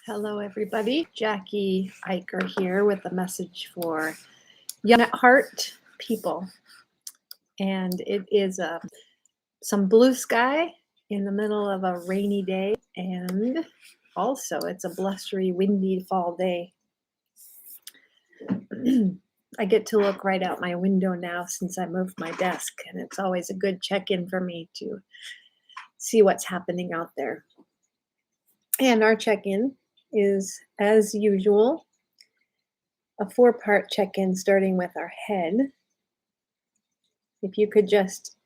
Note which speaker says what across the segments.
Speaker 1: Hello, everybody. Jackie Eicher here with a message for young at heart people. And it is some blue sky in the middle of a rainy day. And also, it's a blustery, windy fall day. I get to look right out my window now since I moved my desk. And it's always a good check-in for me to see what's happening out there. And our check-in is, as usual, a 4-part check-in starting with our head. If you could just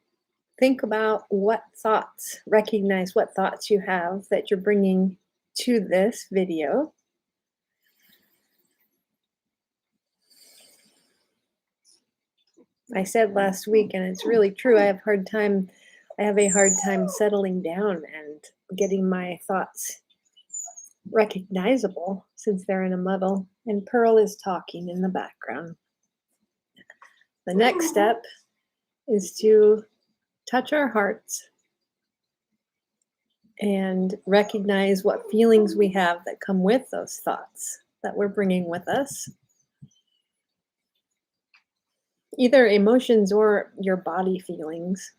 Speaker 1: think about recognize what thoughts you have that you're bringing to this video. I said last week, and it's really true, I have a hard time settling down and getting my thoughts recognizable since they're in a muddle, and Pearl is talking in the background. The next step is to touch our hearts and recognize what feelings we have that come with those thoughts that we're bringing with us, either emotions or your body feelings.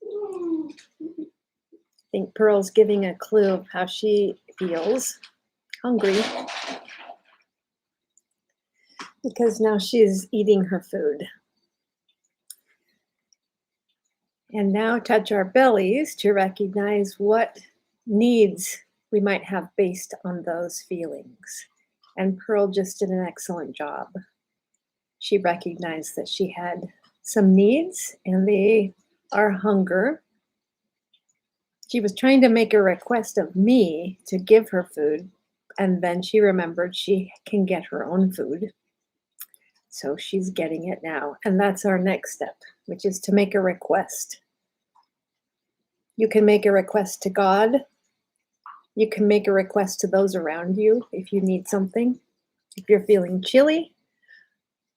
Speaker 1: I think Pearl's giving a clue of how she feels hungry because now she's eating her food. And now touch our bellies to recognize what needs we might have based on those feelings. And Pearl just did an excellent job. She recognized that she had some needs, and they are hunger. She was trying to make a request of me to give her food, and then she remembered she can get her own food. So she's getting it now. And that's our next step, which is to make a request. You can make a request to God. You can make a request to those around you if you need something. If you're feeling chilly,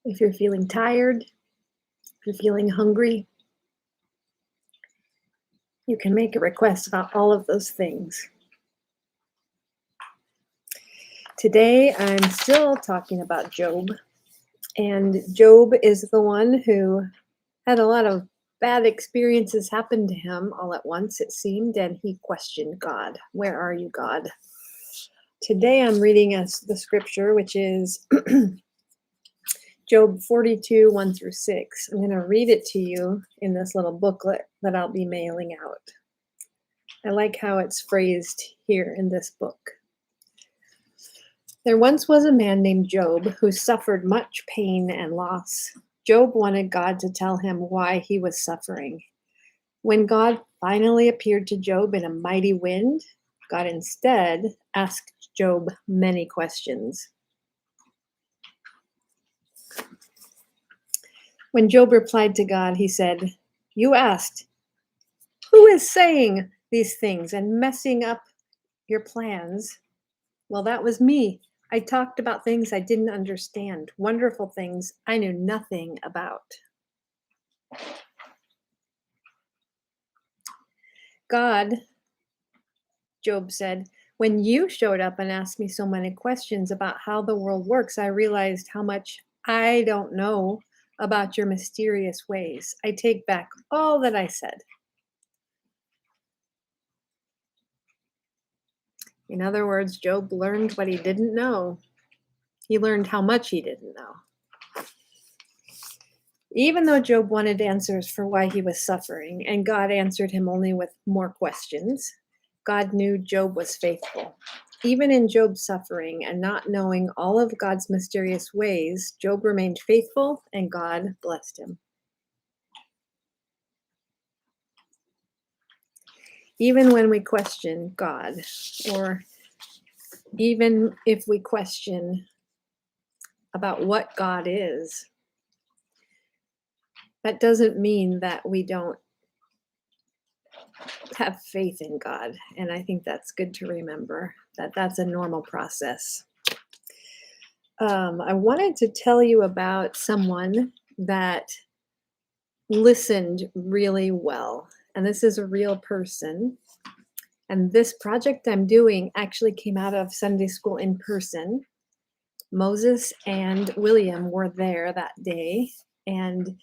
Speaker 1: if you're feeling tired, if you're feeling hungry, you can make a request about all of those things. Today, I'm still talking about Job. And Job is the one who had a lot of bad experiences happen to him all at once, it seemed, and he questioned God. Where are you, God? Today, I'm reading us the scripture, which is Job 42, 1-6. I'm going to read it to you in this little booklet that I'll be mailing out. I like how it's phrased here in this book. There once was a man named Job who suffered much pain and loss. Job wanted God to tell him why he was suffering. When God finally appeared to Job in a mighty wind, God instead asked Job many questions. When Job replied to God, he said, "You asked, who is saying these things and messing up your plans? Well, that was me. I talked about things I didn't understand, wonderful things I knew nothing about." God, Job said, when you showed up and asked me so many questions about how the world works, I realized how much I don't know about your mysterious ways. I take back all that I said. In other words, Job learned what he didn't know. He learned how much he didn't know. Even though Job wanted answers for why he was suffering, and God answered him only with more questions, God knew Job was faithful. Even in Job's suffering and not knowing all of God's mysterious ways, Job remained faithful and God blessed him. Even when we question God, or even if we question about what God is, that doesn't mean that we don't have faith in God. And I think that's good to remember, that that's a normal process. I wanted to tell you about someone that listened really well. And this is a real person. And this project I'm doing actually came out of Sunday school in person. Moses and William were there that day, and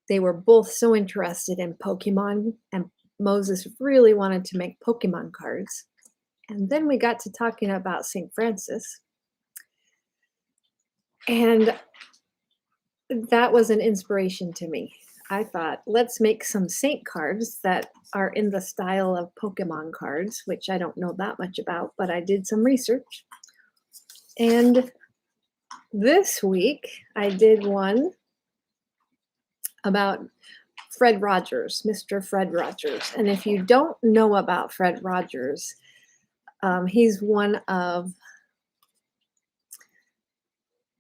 Speaker 1: they were both so interested in Pokemon, and Moses really wanted to make Pokemon cards. And then we got to talking about St. Francis. And that was an inspiration to me. I thought, let's make some saint cards that are in the style of Pokemon cards, which I don't know that much about, but I did some research. And this week I did one about Fred Rogers, Mr. Fred Rogers. And if you don't know about Fred Rogers, he's one of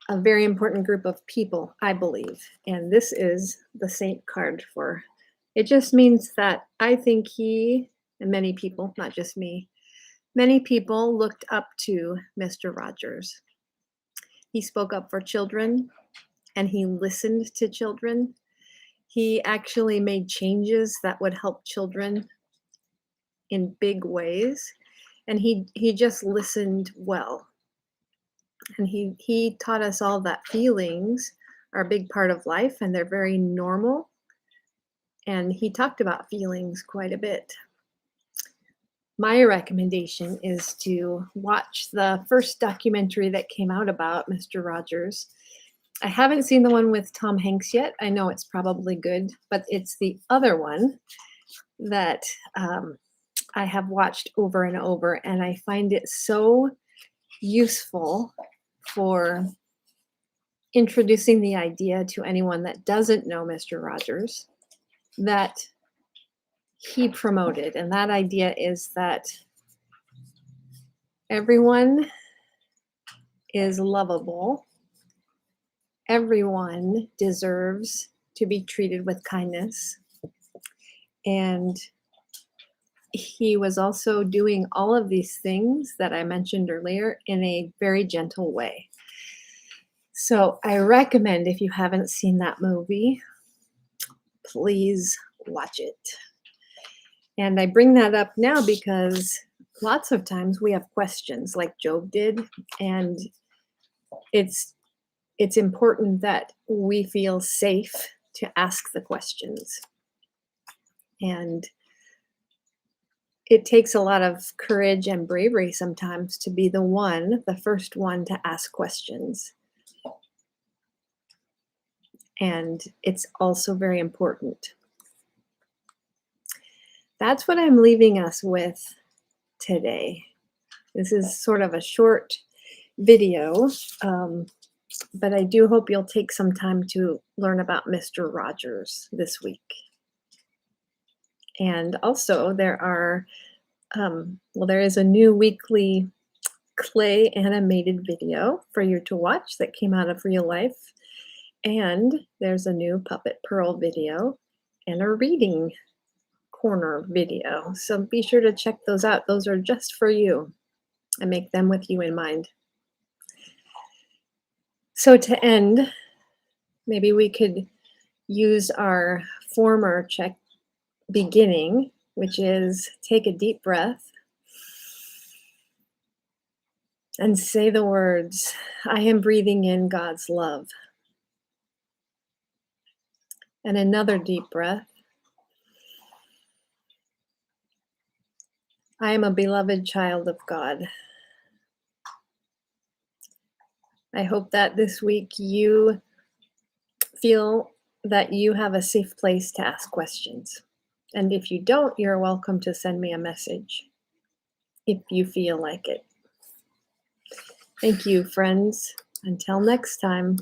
Speaker 1: a very important group of people, I believe. And this is the saint card for, it just means that I think he and many people, not just me, many people looked up to Mr. Rogers. He spoke up for children and he listened to children. He actually made changes that would help children in big ways. And he just listened well. And he taught us all that feelings are a big part of life and they're very normal. And he talked about feelings quite a bit. My recommendation is to watch the first documentary that came out about Mr. Rogers. I haven't seen the one with Tom Hanks yet. I know it's probably good, but it's the other one that I have watched over and over, and I find it so useful for introducing the idea to anyone that doesn't know Mr. Rogers that he promoted. And that idea is that everyone is lovable. Everyone deserves to be treated with kindness. And he was also doing all of these things that I mentioned earlier in a very gentle way. So I recommend, if you haven't seen that movie, please watch it. And I bring that up now because lots of times we have questions like Job did, and it's important that we feel safe to ask the questions. And it takes a lot of courage and bravery sometimes to be the first one to ask questions. And it's also very important. That's what I'm leaving us with today. This is sort of a short video, but I do hope you'll take some time to learn about Mr. Rogers this week. And also there is a new weekly clay animated video for you to watch that came out of real life. And there's a new Puppet Pearl video and a reading corner video. So be sure to check those out. Those are just for you. I make them with you in mind. So to end, maybe we could use our former check beginning, which is take a deep breath and say the words, I am breathing in God's love. And another deep breath. I am a beloved child of God. I hope that this week you feel that you have a safe place to ask questions. And if you don't, you're welcome to send me a message if you feel like it. Thank you, friends. Until next time.